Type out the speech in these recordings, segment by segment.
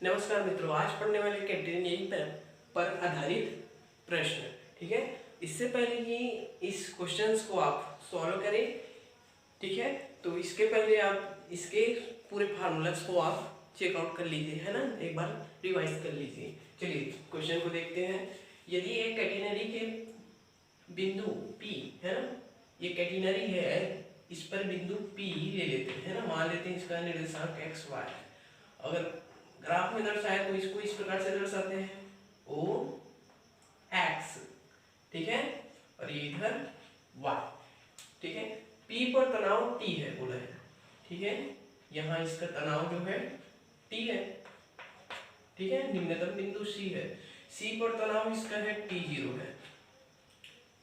नमस्कार मित्रों, आज पढ़ने वाले कैटेगरी पर आधारित प्रश्न। ठीक है, इससे पहले कि इस क्वेश्चंस को आप सॉल्व करें, ठीक है, तो इसके पहले आप इसके पूरे फार्मूलास को आप चेकआउट कर लीजिए, है ना, एक बार रिवाइज कर लीजिए। चलिए क्वेश्चन को देखते हैं। यदि एक कैटेगरी के बिंदु P है ना, ये कैटेगरी है, इस पर बिंदु P ले लेते हैं, है ना, मान लेते हैं इसका निर्देशांक x y। अगर ग्राफ में दर्शाए तो इसको इस प्रकार से दर्शाते हैं O x, ठीक है, और ये इधर y, ठीक है। P पर तनाव T है बोला है, ठीक है, यहाँ इसका तनाव जो है T है, ठीक है। निम्नतम बिंदु C है, C पर तनाव इसका है T0 है।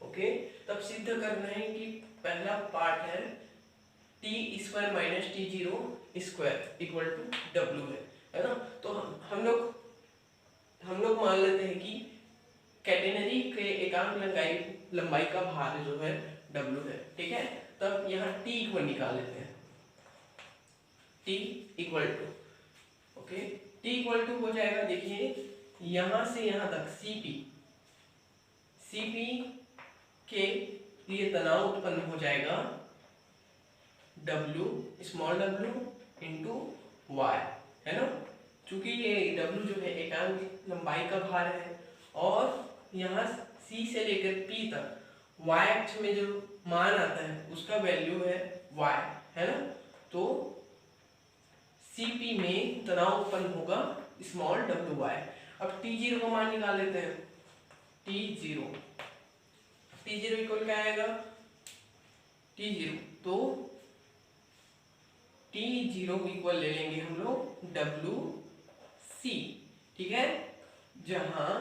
ओके, तब सिद्ध करना है कि पहला पार्ट है T square minus T0 square equal to W है ना। तो हम लोग मान लेते हैं कि कैटेगरी के एकांक लंबाई का भार जो है W है, ठीक है। तब यहाँ T को निकाल लेते हैं, T equal to, okay, T equal to हो जाएगा, देखिए यहाँ से यहाँ तक CP के लिए तनाव उत्पन्न हो जाएगा W small w into y, है ना। चूंकि ये W जो है एकांक लंबाई का भार है और यहाँ C से लेकर P तक y अक्ष में जो मान आता है उसका वैल्यू है y, है ना। तो CP में तनाव उत्पन्न होगा स्मॉल wy। अब T0 का मान निकाल लेते हैं, T0 इक्वल क्या आएगा, T0 तो T0 इक्वल ले लेंगे हम लोग WC, ठीक है। जहां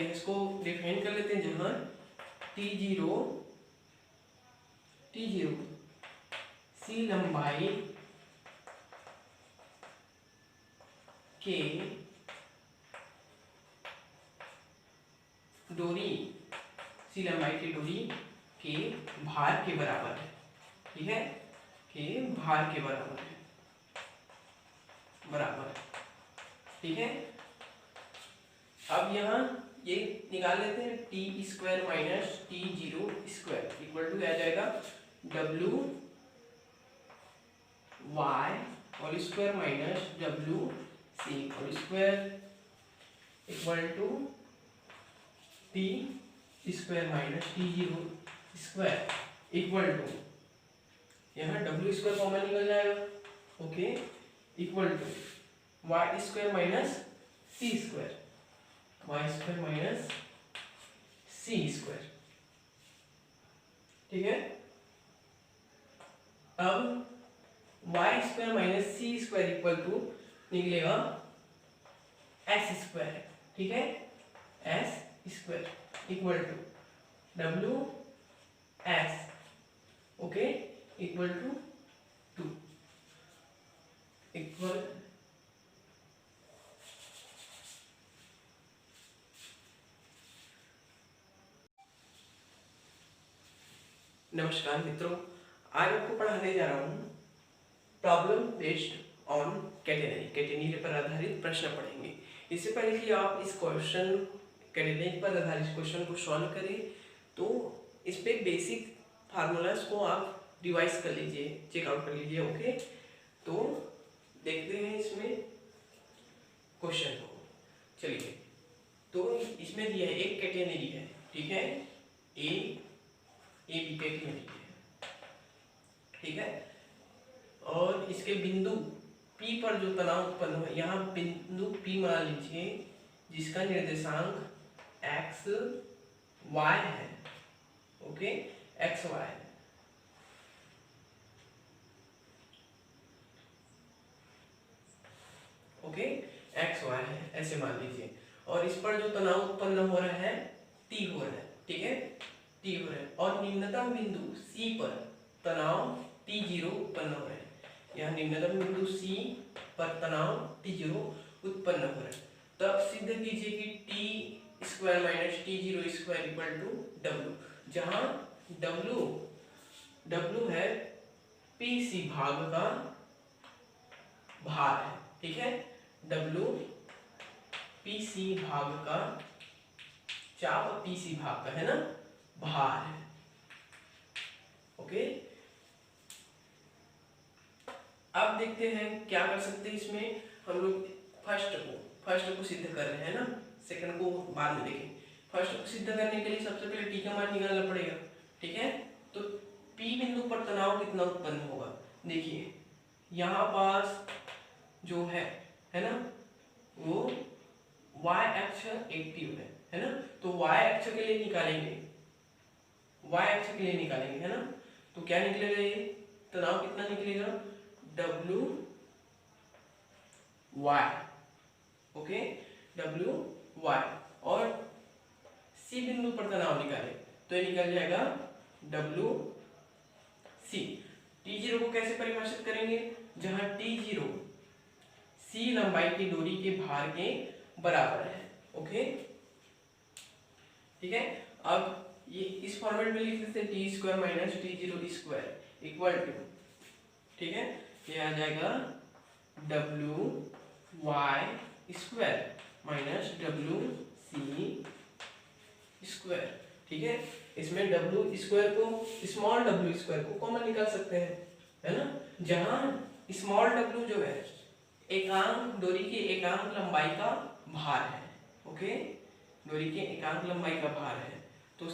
इसको डिफाइन कर लेते हैं, जहां T0 C लंबाई के डोरी के भार के बराबर है, ठीक है, के भार के बराबर है, ठीक है। अब यहाँ ये निकाल लेते हैं, T square minus T0 square equal to आ जाएगा W y whole square minus W C whole square equal to T square minus T0 square equal to, यहाँ W स्क्वायर कॉमन निकल जाएगा, okay, equal to y square minus C square, y square minus C square, ठीक है। अब y square minus C square equal to निकलेगा S square, ठीक है, S square equal to W S, okay, equal to 2 equal नमस्कार मित्रों, आज आपको पढ़ाने जा रहा हूँ प्रॉब्लम बेस्ड ऑन कैटेगरी पर आधारित प्रश्न पढ़ेंगे। इससे पहले कि आप इस क्वेश्चन कैटेगरी पर आधारित क्वेश्चन को सॉल्व करें तो इस पे बेसिक फार्मूलाज को आप रिवाइज कर लीजिए, चेकआउट कर लीजिए, ओके। तो देखते हैं इसमें क्वेश्चन को। चलिए, तो इसमें दिया है एक कैटेगरी है, ठीक है, ए बी कैटेगरी है, ठीक है, और इसके बिंदु P पर जो तनाव उत्पन्न हो, यहाँ बिंदु P मान लीजिए जिसका निर्देशांक x y है, ओके, x y है, ओके, x y है, ऐसे मान लीजिए, और इस पर जो तनाव उत्पन्न हो रहा है T हो रहा है, ठीक है, T हो रहा है, और निम्नतम बिंदु C पर तनाव T0 उत्पन्न हो रहा है। यहाँ निम्नतम बिंदु C पर तनाव T0 उत्पन्न हो रहा है। तब सिद्ध कीजिए कि T square minus T0 square equal to W, जहाँ W है PC भाग का भार है, ठीक है, डब्ल्यू पीसी भाग का, चाप पीसी भाग का है ना भार है। ओके, अब देखते हैं क्या कर सकते हैं इसमें हम लोग। फर्स्ट को सिद्ध कर रहे हैं ना, सेकंड को बाद में देखें। फर्स्ट को सिद्ध करने के लिए सबसे पहले टी का मान निकालना पड़ेगा। ठीक है, तो पी बिंदु पर तनाव कितना उत्पन्न होगा। देखिए यहाँ पास जो है ना, वो y अक्ष एक्टिव है ना, तो y अक्ष के लिए निकालेंगे, है ना। तो क्या निकलेगा, ये तनाव कितना निकलेगा, W Y. Okay, W Y. और सी बिंदु पर तनाव निकाले तो ये निकल जाएगा डब्ल्यू सी। T0 को कैसे परिभाषित करेंगे, जहां T0 सी लंबाई की डोरी के भार के बराबर है। ओके, ठीक है। अब ये इस फॉर्मेट में लिख देते हैं, T square minus T0 square equal to, ठीक है, ये आ जाएगा W Y square minus W C square. ठीक है, इसमें डब्ल्यू स्क्वायर को, स्मॉल डब्ल्यू स्क्वायर को कॉमन निकाल सकते हैं, है ना। जहां स्मॉल डब्ल्यू जो है एकांक, डोरी की एकांक लंबाई का भार है। ओके, डोरी की एकांक लंबाई का भार है। तो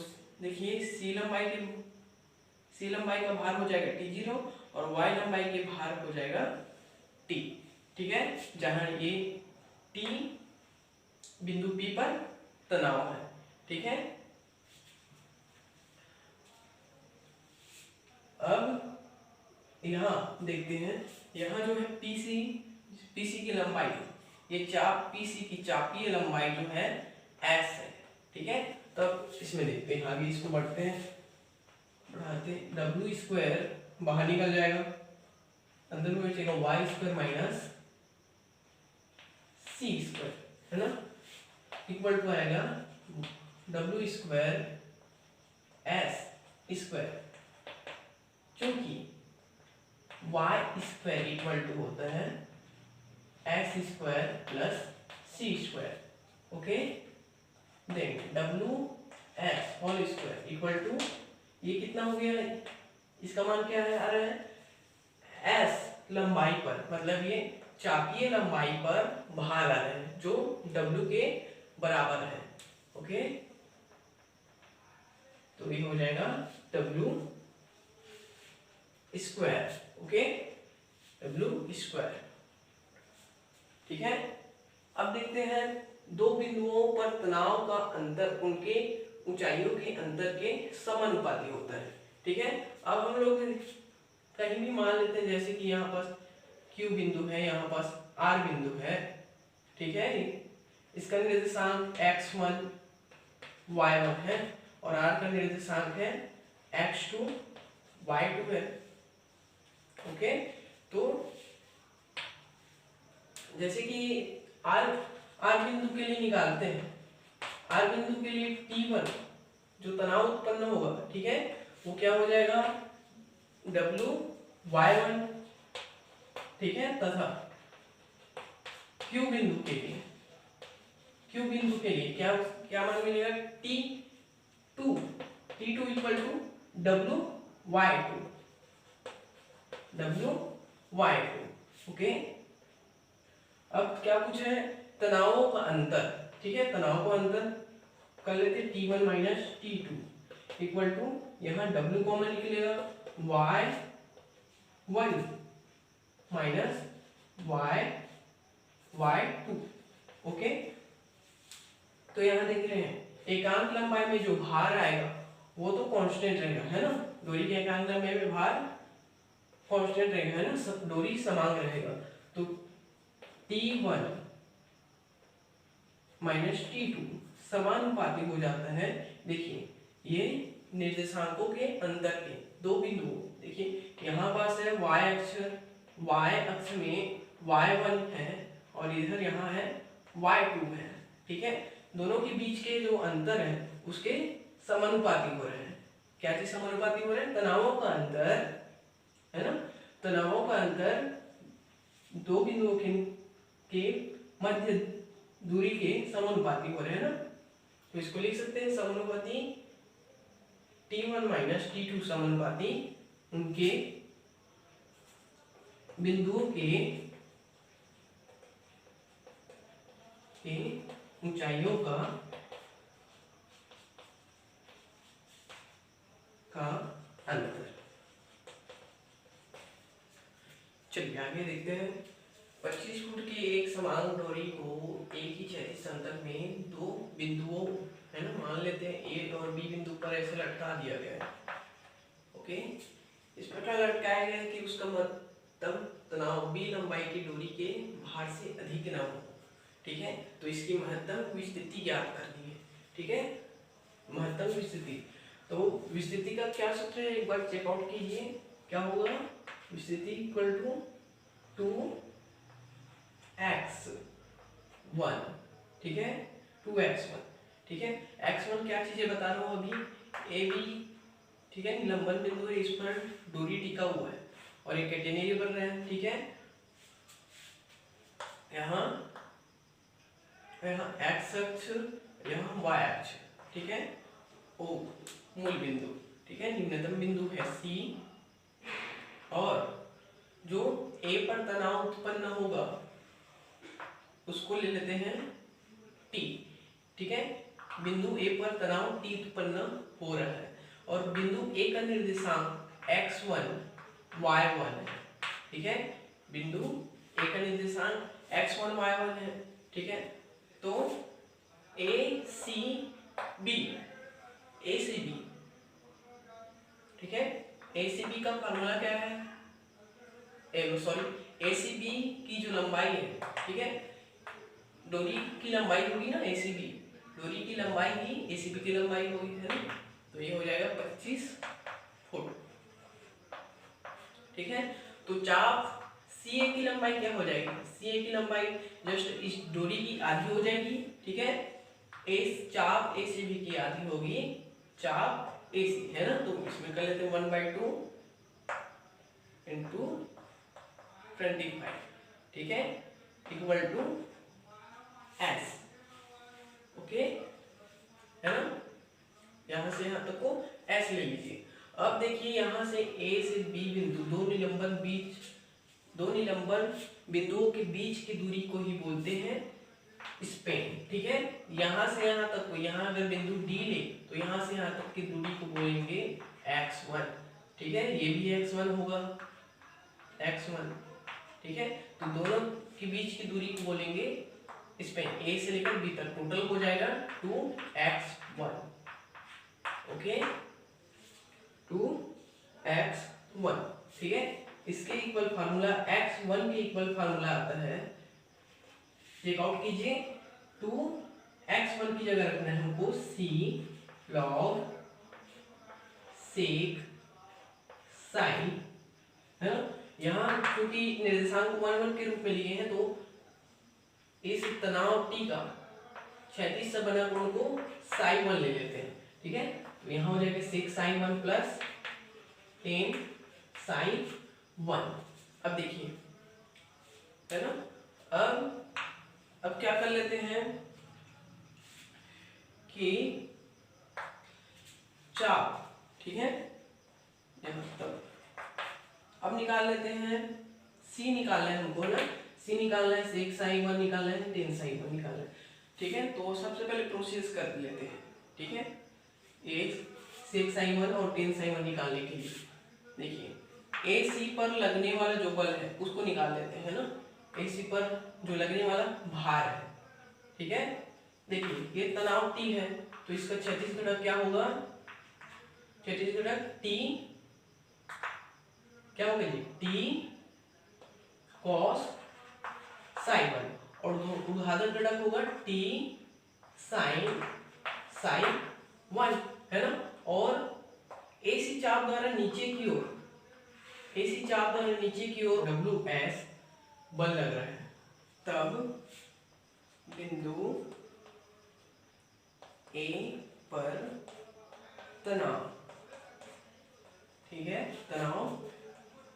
देखिए सी लंबाई का भार हो जाएगा T0 और y लंबाई के भार हो जाएगा T। ठीक है, जहां ये T बिंदु P पर तनाव है। ठीक है, अब यहाँ देखते हैं, यहाँ जो है पीसी की लंबाई, ये चाप पीसी की चापीय लंबाई जो है S है। ठीक है, तब इसमें देखते हैं, आगे इसको बढ़ते हैं, बढ़ाते, डब्ल्यू स्क्वायर बाहर निकल जाएगा, अंदर में बचेगा Y square minus C square, है ना, इक्वल टू आएगा डब्ल्यू स्क्वायर एस स्क्वायर, क्योंकि वाई स्क्वायर इक्वल टू होता है X square plus C square. Okay, then W X whole square equal to, ये कितना हो गया, इसका मान क्या है, आ रहा है एस लंबाई पर, मतलब ये चापीय लंबाई पर भार आ रहे हैं जो डब्ल्यू के बराबर है। ओके, तो ये हो जाएगा W square. Okay, W square. ठीक है, अब देखते हैं दो बिंदुओं पर तनाव का अंतर उनके ऊंचाइयों के अंतर के समानुपाती होता है। ठीक है, अब हम लोग कहीं भी मान लेते हैं, जैसे कि यहाँ पास Q बिंदु है, यहाँ पास R बिंदु है। ठीक है, इसका निर्देशांक x1 y1 है और R का निर्देशांक है x2 y2 है। ओके, तो जैसे कि R बिंदु के लिए निकालते हैं, R बिंदु के लिए T1 जो तनाव उत्पन्न होगा, ठीक है, वो क्या हो जाएगा WY1। ठीक है, तथा Q बिंदु के लिए क्या मान मिलेगा, T2 equal to WY2। Okay, अब क्या पूछा है, तनावों का अंतर। ठीक है, तनाव का अंतर कर लेते हैं, T1 minus T2 equal to, यहाँ W कॉमन निकलेगा, Y1 माइनस Y2। ओके, तो यहाँ देख रहे हैं एकांक लंबाई में जो भार आएगा वो तो कांस्टेंट रहेगा, है ना, डोरी के एकांक लंबाई में भार कांस्टेंट रहेगा, है ना, डोरी समान रहेगा। तो T1 माइनस T2 समानुपाती हो जाता है। देखिए ये निर्देशांकों के अंतर के दो बिंदु, देखिए यहाँ पास है y अक्ष में y1 है और इधर यहाँ है y2 है। ठीक है, दोनों के बीच के जो अंतर है उसके समानुपाती हो रहे हैं। क्या चीज समानुपाती हो रहे हैं, तनावों का अंतर, है ना, तनावों का अंतर दो बिंदुओं के मध्य दूरी के समानुपाती हो रहे हैं ना, तो इसको लिख सकते हैं समानुपाती T1 माइनस T2 समानुपाती उनके बिंदुओं के ऊंचाइयों का अंतर। चलिए आगे देखते हैं। 25 फुट की एक समान डोरी को एक ही क्षैतिज समतल में दो बिंदुओं है ना, मान लेते हैं ए और बी बिंदु पर ऐसे लटका दिया गया है। ओके, इस प्रकार लटकाया गया है कि उसका महत्तम तनाव बी लंबाई की डोरी के भार से अधिक न हो। ठीक है, तो इसकी महत्तम विस्थिति ज्ञात करनी है। ठीक है, महत्तम विस्थिति, तो विस्थिति का क्या सूत्र है एक बार चेकआउट कीजिए। क्या होगा, विस्थिति इक्वल टू 2x1। ठीक है, 2x1। ठीक है, x1 क्या चीजें बता रहा हूँ अभी, ए बी, ठीक है, निलंबन बिंदु है, इस पर डोरी टिका हुआ है और ये कैटेनरी बन रहा है। ठीक है, यहाँ x अक्ष, यहाँ y अक्ष। ठीक है, ओ मूल बिंदु, ठीक है, निम्नतम बिंदु है C, और जो A पर तनाव उत्पन्न होगा उसको ले लेते हैं T। ठीक है, बिंदु A पर तनाव T उत्पन्न हो रहा है और बिंदु A का निर्देशांक x1 y1 है। ठीक है, बिंदु A का निर्देशांक x1 y1 है। ठीक है, तो ACB, ठीक है, ACB का फॉर्मूला क्या है, ACB की जो लंबाई है, ठीक है, डोरी की लंबाई होगी ना ACB, डोरी की लंबाई ही ACB की लंबाई होगी, है ना, तो ये हो जाएगा 25 फुट। ठीक है, तो चाप CA की लंबाई क्या हो जाएगी, CA की लंबाई जस्ट इस डोरी की आधी हो जाएगी। ठीक है, चाप ACB की आधी होगी चाप AC, है ना, तो इसमें कर लेते हैं 1/2 इंटू 25। ठीक है, इक्वल टू S। ओके, है ना, यहां से यहां तक को S ले लीजिए। अब देखिए यहाँ से A से B बिंदु, दो निलंबन बिंदुओं के बीच की दूरी को ही बोलते हैं स्पेन। ठीक है, यहाँ से यहाँ तक को, यहाँ अगर बिंदु D ले तो यहाँ से यहाँ तक की दूरी को बोलेंगे x1। ठीक है, ये भी x1 होगा, x1। ठीक है, तो दोनों के बीच की दूरी को बोलेंगे स्पेन, A से लेकर B तक टोटल हो जाएगा 2x1। Okay, 2x1। ठीक है, इसके इक्वल फार्मूला x1 के इक्वल फार्मूला आता है, चेकआउट कीजिए, 2x1 की जगह रखना है हमको c log sec sin, है ना, यहाँ क्योंकि निर्देशांक 1 के रूप में लिए हैं तो इस तनाव T का क्षैतिज से बना कोण को sin 1 ले लेते हैं। ठीक है, तो यहाँ हो जाएगा sec sin 1 plus tan sin 1। अब देखिए, है ना, अब क्या कर लेते हैं कि चाप, ठीक है, अब निकाल लेते हैं, C निकालना है हमको ना, C निकालना है, sec sin 1 निकालना है, tan sin 1 निकालना है। ठीक है, तो सबसे पहले प्रोसेस कर लेते हैं। ठीक है, एक sec sin 1 और tan sin 1 निकालने के लिए देखिए AC पर लगने वाला जो बल है उसको निकाल लेते हैं ना, AC पर जो लगने वाला भार है। ठीक है, देखिए ये तनाव T है तो इसका क्षैतिज घटक क्या होगा, क्षैतिज घटक T क्या होगा जी, T cos sin 1 और ऊर्ध्वाधर घटक होगा T sin 1, है ना, और AC चाप द्वारा नीचे की ओर, AC चाप द्वारा नीचे की ओर WS बल लग रहा है, तब बिंदु A पर तनाव, ठीक है, तनाव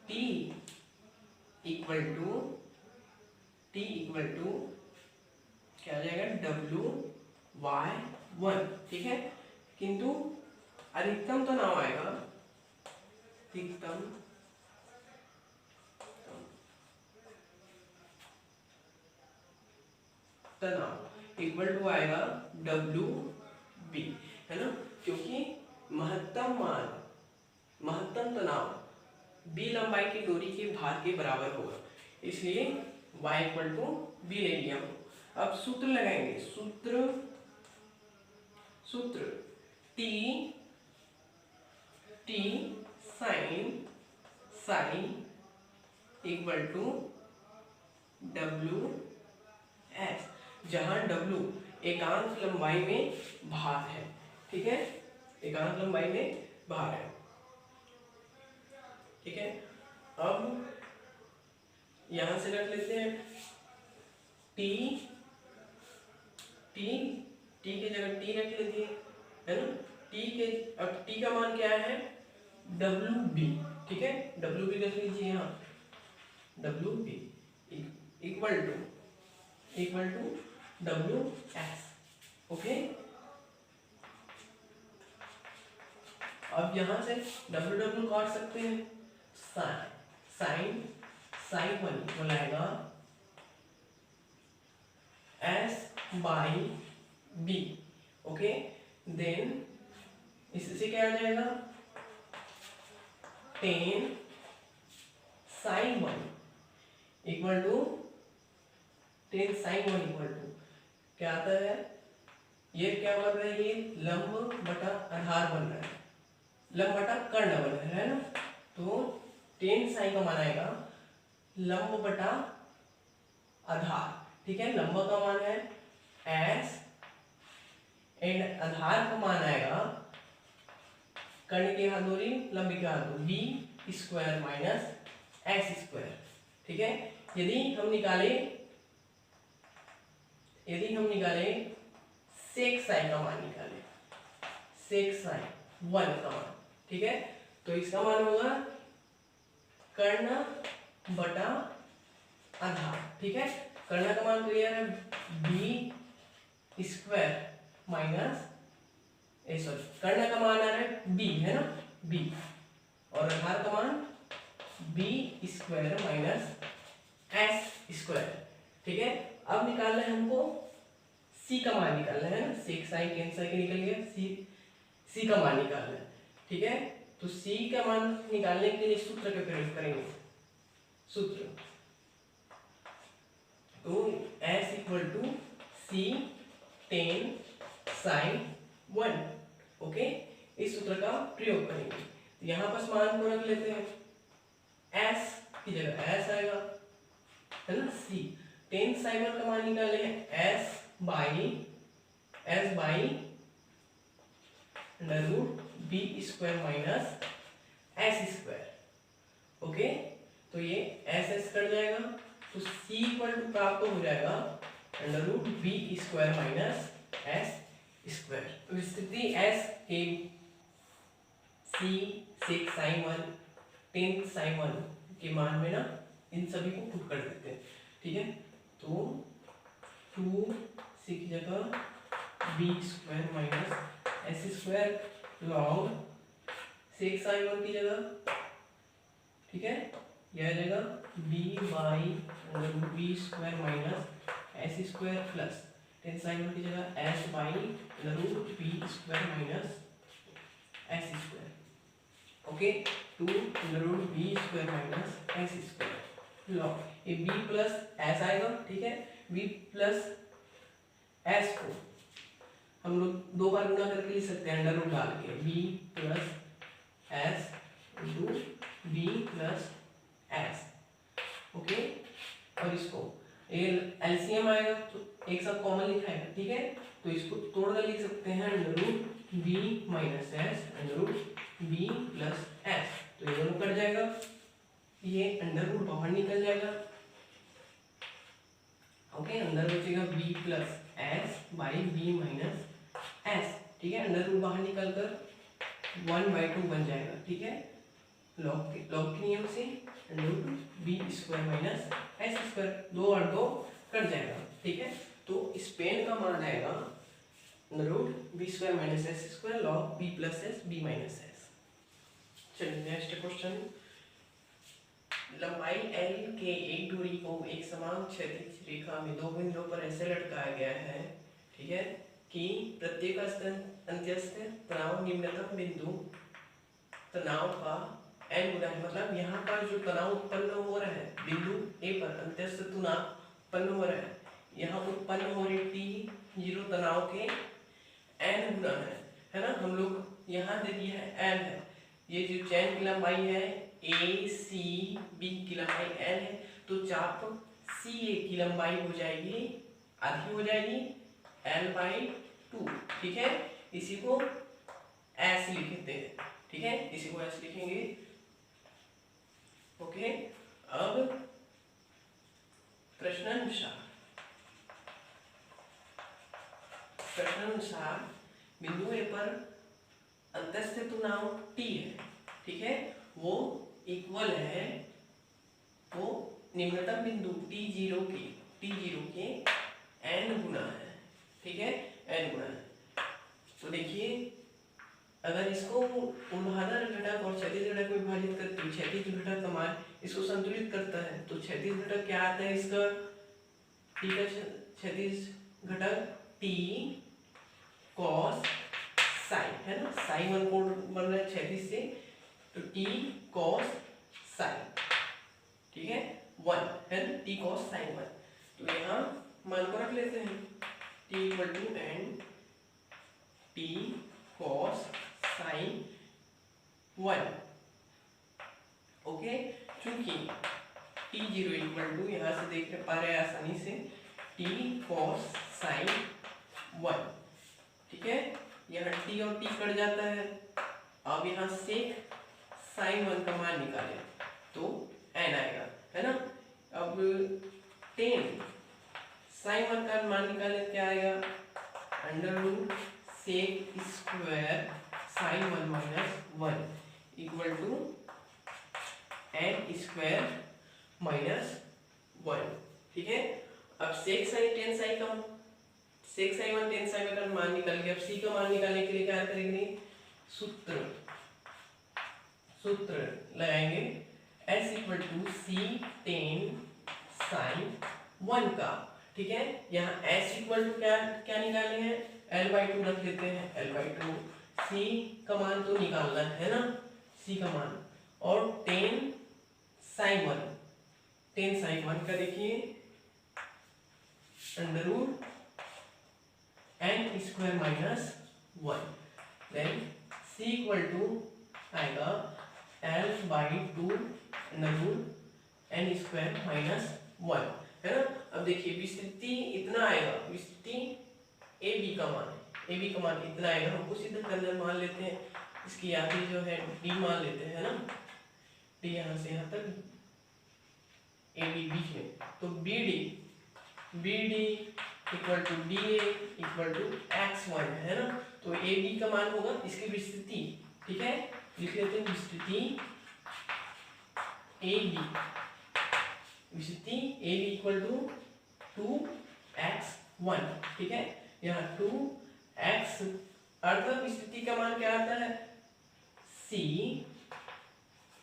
T इक्वल टू क्या आ जाएगा WY1, ठीक है। किंतु अधिकतम तनाव आएगा, अधिकतम तनाव इक्वल टू आएगा WB, है ना, क्योंकि महत्तम तनाव B लंबाई की डोरी के भार के बराबर होगा, इसलिए y इक्वल टू B ले लिया। अब सूत्र लगाएंगे, सूत्र T sine equal to WS, जहां W एकांक लंबाई में भार है, ठीक है, एकांक लंबाई में भार है, ठीक है। अब यहां से रख लेते हैं T की जगह T रख लेते हैं, है ना। अब T का मान क्या है WB, ठीक है, WB रख लीजिए यहाँ, WB equal to WS, okay. अब यहाँ से W काट सकते हैं, साइन 1 इक्वल आएगा S/B, ओके। देन इससे क्या आ जाएगा 10 sin 1 इक्वल टू क्या आता है, ये क्या बन रहा है, ये लंब बटा आधार बन रहा है, लंब बटा कर्ण बन रहा है ना। तो 10 sin का मान आएगा लंब बटा आधार, ठीक है। लंब का मान है S एंड आधार का मान आएगा कर्ण के हाथ दूरी, लंब के हाथ दूरी B² माइनस S², ठीक है। यदि हम निकाले sec साइन का मान निकाले, sec साइन 1 का मान, ठीक है, तो इसका मान होगा कर्ण बटा आधार, ठीक है। कर्ण का मान क्लियर है B² माइनस कर्ण का मान आ रहा है B, है ना, B, और आधार का मान B² माइनस S², ठीक है। अब निकालना है हमको C का मान निकालना है ना, sec साइन tan साइन के निकल गया, C का मान निकालना है, ठीक है। तो C का मान निकालने के लिए सूत्र का प्रयोग करेंगे, सूत्र तो S equal to C tan sign 1, okay. इस सूत्र का प्रयोग करेंगे, तो यहाँ पर मान को रख लेते हैं, S की जगह S आएगा, है ना। C tan साइन 1 का मान निकाले हैं S by √B² minus S², okay. तो ये S कट जाएगा, तो C इक्वल टू प्राप्त हो जाएगा √B² माइनस S²। तो स्थिति S के C sec sine 1 tan sign 1 के मान में ना इन सभी को पुट कर देते हैं, ठीक है। तो 2C की जगह B² minus S² log sec sine 1 की जगह, ठीक है, यह आ जाएगा B by √B² minus S² plus tan sign 1 की जगह S by √B² minus S², okay, 2 √B² minus S² log ये B प्लस S आएगा, ठीक है। B प्लस S को हम लोग दो बार गुणा करके लिख सकते हैं, अंडर रूट डाल के, B plus S into B plus S, okay. और इसको एलसीएम आएगा तो एक साथ कॉमन लिखा है, ठीक है, तो इसको तोड़कर लिख सकते हैं √B minus S √B plus S, तो ये दोनों कट जाएगा, ये अंडर रूट बाहर निकल जाएगा, ओके। अंदर बचेगा B plus S by B minus S, ठीक है। अंडर रूट बाहर निकल कर 1/2 बन जाएगा, ठीक है। लॉग के नियम से √B² माइनस S², 2 और 2 कट जाएगा, ठीक है। तो इस पेन का मान आएगा √b² - s² log b + s b - s। चलिए नेक्स्ट क्वेश्चन। लंबाई l के एक दूरी को एक समान क्षैतिज रेखा में दो बिंदुओं पर ऐसे लटकाया गया है, ठीक है, कि प्रत्येक अंत्यस्थ तनाव निम्नतम बिंदु तनाव का n गुना है। मतलब यहाँ पर जो तनाव उत्पन्न हो रहा है बिंदु A पर, अंत्यस्थ तनाव उत्पन्न हो रहा है, यहाँ उत्पन्न हो रही T0 तनाव के n गुना है ना। हम लोग यहाँ दे दिया है n है, ये जो चैन की लंबाई है ACB की लंबाई n है, तो चाप CA की लंबाई हो जाएगी, आधी हो जाएगी l/2, ठीक है। इसी को S लिखते हैं, ठीक है, इसी को S लिखेंगे। ओके, अब प्रश्नानुसार बिंदु A पर अंतस्थ तनाव T है, ठीक है, वो इक्वल है, वो निम्नतम बिंदु T0 के n गुना है, ठीक है, n गुना है। तो देखिए अगर इसको ऊर्ध्वाधर घटक और क्षैतिज घटक में विभाजित करते हैं, क्षैतिज घटक का मान इसको संतुलित करता है, तो क्षैतिज घटक क्या आता है इसका, T का क्षैतिज घटक T cos साइन है ना, साइन 1 कोण बन रहा है क्षैतिज से, तो T cos साइन, ठीक है, 1 है ना, T cos साइन 1। तो यहाँ मान को रख लेते हैं T = n T cos sine 1। Okay, चूंकि T0 यहाँ से देख पा रहे हैं आसानी से T cos साइन 1, ठीक है, यहाँ T और T कट जाता है। अब यहाँ सेक साइन 1 का मान निकालें तो n आएगा, है ना। अब tan साइन 1 का मान निकालें, क्या आएगा, √sec² साइन 1 - 1 = n² - 1, ठीक है। अब सेक साइन 1 tan साइन का मान निकल गया। अब c का मान निकालने के लिए क्या करेंगे, सूत्र लगाएंगे, s = c tan साइन 1 का, ठीक है। यहाँ s क्या निकालने हैं, l/2 रख लेते हैं, l/2। c का मान तो निकालना है ना, c का मान, और tan साइन 1 का देखिए √n² - 1, देन c आएगा l/2 √n² - 1, है ना। अब देखिए विस्तृति इतना आएगा, विस्तृति AB का मान इतना आएगा, हम उसी तरह मान लेते हैं, इसकी आधी जो है D मान लेते हैं ना, D यहाँ से यहाँ तक AB बीच में, तो BD = DA = x1 है ना। तो AB का मान होगा इसकी विस्तृति, ठीक है, लिख लेते हैं विस्तृति AB = 2x1, ठीक है। यहाँ 2x अर्ध विस्तृति का मान क्या आता है, c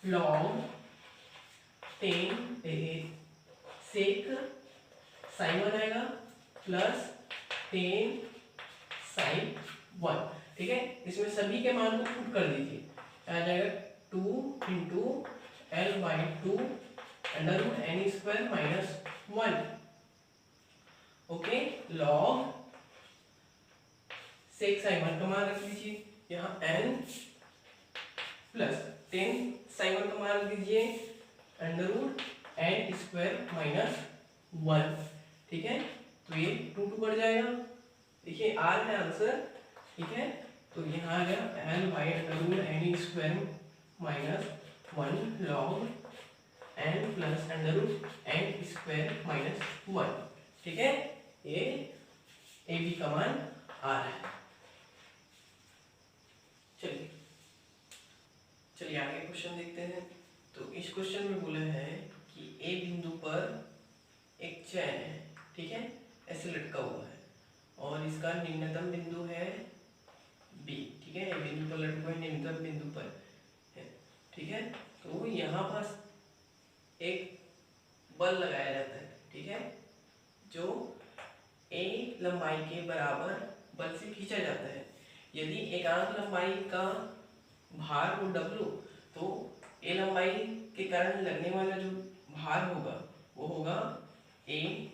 log sec साइन 1 आएगा प्लस tan साइन 1, ठीक है। इसमें सभी के मान को पुट कर दीजिए, आ जाएगा 2 × l/2 √n² - 1, okay, log sec sine 1 का मान रख लीजिए, यहाँ n प्लस tan साइन 1 का मान रख दीजिए √n² - 1, ठीक है। तो ये 2 बढ़ जाएगा, देखिए r है आंसर, ठीक है। तो यहाँ आ गया l/√n² - 1 log n plus √n² - 1, ठीक है। ये AB का मान आ रहा है। चलिए आगे क्वेश्चन देखते हैं। तो इस क्वेश्चन में बोला है कि A बिंदु पर एक चैन है, ठीक है, ऐसे लटका हुआ है और इसका निम्नतम बिंदु है बी, ठीक है, बिंदु पर लटका है, निम्नतम बिंदु पर है, ठीक है। तो यहाँ पर एक बल लगाया जाता है, ठीक है, जो ए लंबाई के बराबर बल से खींचा जाता है। यदि एकांक लंबाई का भार हो W, तो ए लंबाई के कारण लगने वाला जो भार होगा वो होगा ए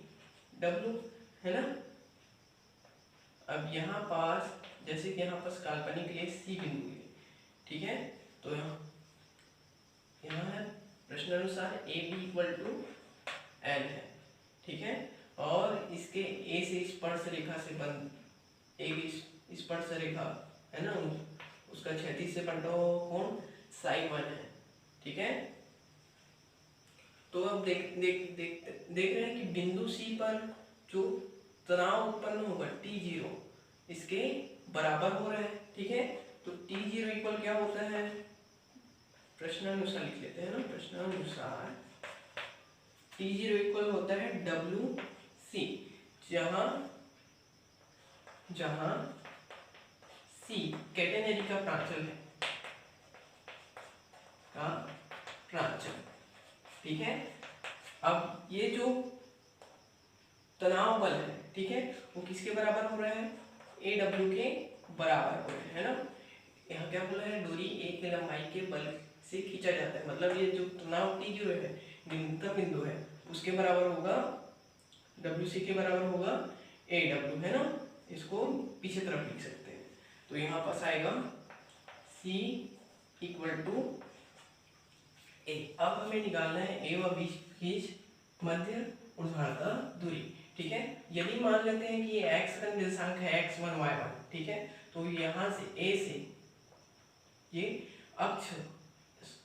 W, है ना। अब यहाँ पास जैसे कि यहाँ पास काल्पनिक लिए सी बिंदु है, ठीक है, तो यहाँ है प्रश्न अनुसार A B equal to L है, ठीक है, और इसके ए से स्पर्श रेखा से बंद एक स्पर्श रेखा है ना, उसका क्षैतिज से बंटा हुआ कोण साई 1 है, ठीक है। तो अब देख रहे हैं कि बिंदु सी पर जो तनाव उत्पन्न होगा T0 इसके बराबर हो रहा है, ठीक है। तो T0 इक्वल क्या होता है, प्रश्नानुसार लिख लेते हैं ना, प्रश्नानुसार T0 इक्वल होता है WC, जहां C कैटेनरी का प्रांचल है, ठीक है। अब ये जो तनाव बल है, ठीक है, वो किसके बराबर हो रहा है, AW के बराबर हो रहा है ना। यहाँ क्या बोला है, डोरी ए की लंबाई के बल से खींचा जाता है, मतलब ये जो तनाव T0 है, न्यूनतम बिंदु है, उसके बराबर होगा, WC के बराबर होगा AW, है ना। इसको पीछे तरफ लिख सकते हैं, तो यहाँ पास आएगा C इक्वल टू ए। अब हमें निकालना है ए व बी बीच मध्य ऊर्ध्वाधर दूरी, ठीक है। यदि मान लेते हैं कि ये x का निर्देशांक है x1 y1, ठीक है, तो यहाँ से a से ये अक्ष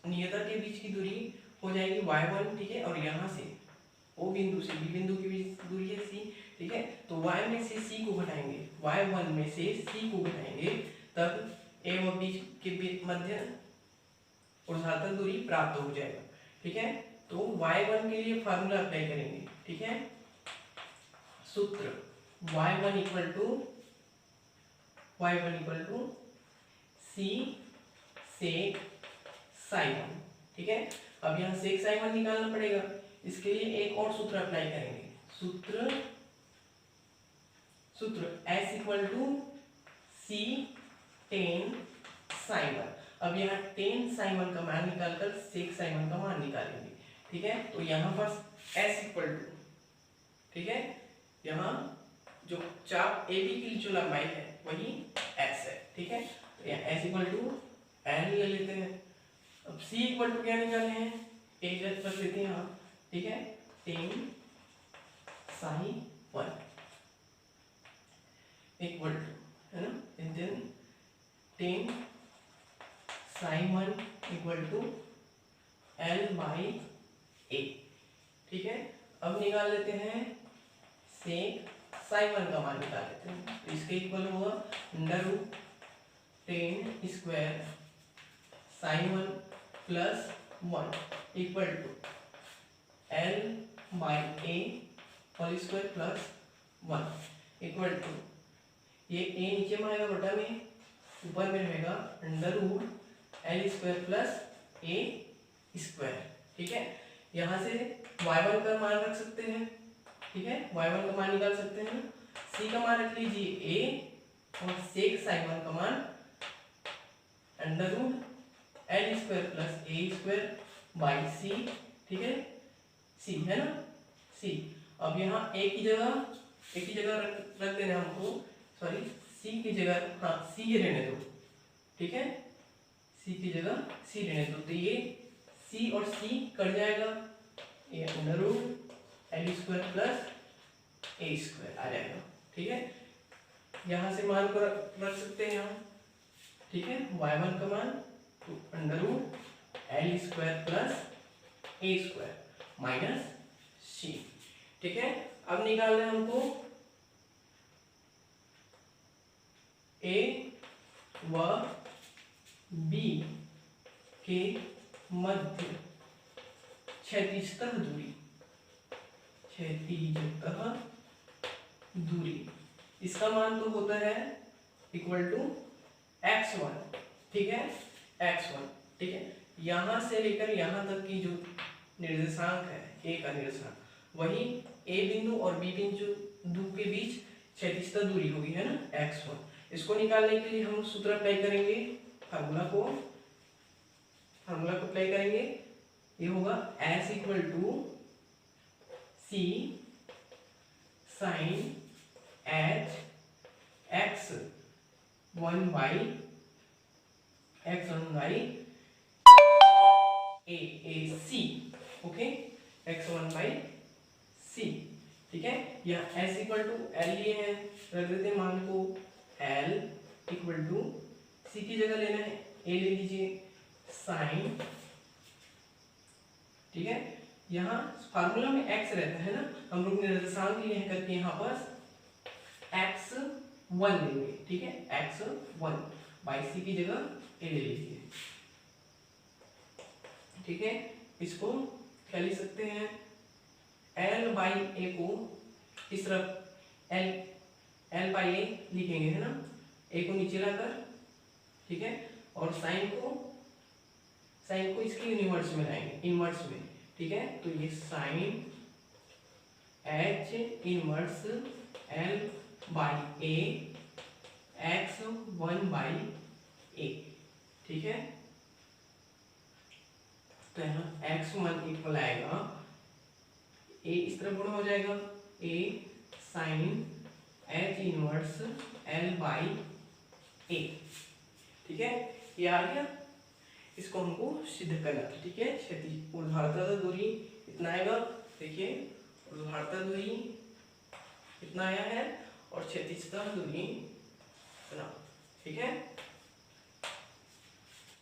नियता के बीच की दूरी हो जाएगी y1, ठीक है, और यहाँ से o बिंदु से b बिंदु के बीच दूरी है c, ठीक है। तो y में से c को घटाएंगे, y1 में से c को घटाएंगे, तब a व b के मध्य ऊर्ध्वाधर दूरी प्राप्त हो जाएगा, ठीक है। तो y1 के लिए फार्मूला अप्लाई करेंगे, ठीक है। सूत्र y1 इक्वल टू c सेक साई 1, ठीक है। अब यहाँ सेक साई 1 निकालना पड़ेगा, इसके लिए एक और सूत्र अप्लाई करेंगे, सूत्र s equal to c tan psi 1। अब यहाँ टेन साई 1 का मान निकालकर सेक साई 1 का मान निकालेंगे, ठीक है। तो यहाँ पर s इक्वल टू, ठीक है, यहाँ जो चाप AB की जो लंबाई है वही s है, ठीक है। तो यहाँ s इक्वल टू l ले लेते हैं। अब c इक्वल टू क्या निकाले हैं, a रख लेते हैं यहाँ, ठीक है, टेन साई 1 इक्वल टू, है ना, then tan psi 1 equal to L by A, ठीक है। अब निकाल लेते हैं सेक साई 1 का मान निकाल लेते हैं, तो इसके इक्वल होगा √10 square psi 1 plus 1 equal to L by A whole square plus 1 equal to, ये A नीचे में आएगा बटा में, ऊपर में रहेगा √L square plus A square, ठीक है। यहाँ से y1 का मान रख सकते हैं, ठीक है, y1 का मान निकाल सकते हैं, c का मान रख लीजिए a और सेक साई 1 का मान √L square plus A square by c, ठीक है, c है ना, c। अब यहाँ a की जगह रख देना हमको, सॉरी c की जगह, हाँ c रहने दो, ठीक है, c की जगह c रहने दो, तो ये c और c कट जाएगा, ये √L square plus A square आ जाएगा, ठीक है। यहाँ से मान को रख सकते हैं यहाँ, ठीक है, y1 का मान √L square plus A square minus c, ठीक है। अब निकालना है हमको A व B के मध्य क्षैतिजतः इसका मान तो होता है इक्वल टू x1, ठीक है, x1, ठीक है। यहाँ से लेकर यहाँ तक की जो निर्देशांक है ए का निर्देशांक, वही ए बिंदु और बी बिंदु के बीच क्षैतिजता दूरी होगी, है ना, x1। इसको निकालने के लिए हम सूत्र अप्लाई करेंगे, फार्मूला को अप्लाई करेंगे। ये होगा s equal to C sine H x1 by A C, okay, x1 by C, ठीक है। यहाँ s इक्वल टू एल लिए हैं, रख देते हैं मान को, l इक्वल टू सी की जगह लेना है a ले लीजिए साइन, ठीक है। यहाँ फार्मूला में x रहता है ना, हम लोग निर्देशांक लिए हैं करके यहाँ पर x1 लेंगे, ठीक है, x1 बाई सी की जगह a ले लीजिए, ठीक है। इसको क्या लिख सकते हैं, l बाई ए को इस तरफ l बाई ए लिखेंगे, है ना, a को नीचे लाकर, ठीक है, और साइन को इसके इनवर्स में लाएंगे, इनवर्स में, ठीक है। तो ये sine h inverse l by A x1 by A, ठीक है। तो यहाँ x1 इक्वल आएगा, a इस तरफ गुणा हो जाएगा, a sine h inverse l by A, ठीक है, ये आ गया। इसको हमको सिद्ध करना था, ठीक है। क्षैतिज ऊर्ध्वाधर दूरी इतना आएगा, देखिए ऊर्ध्वाधर दूरी इतना आया है और क्षैतिजता दूरी इतना, ठीक है।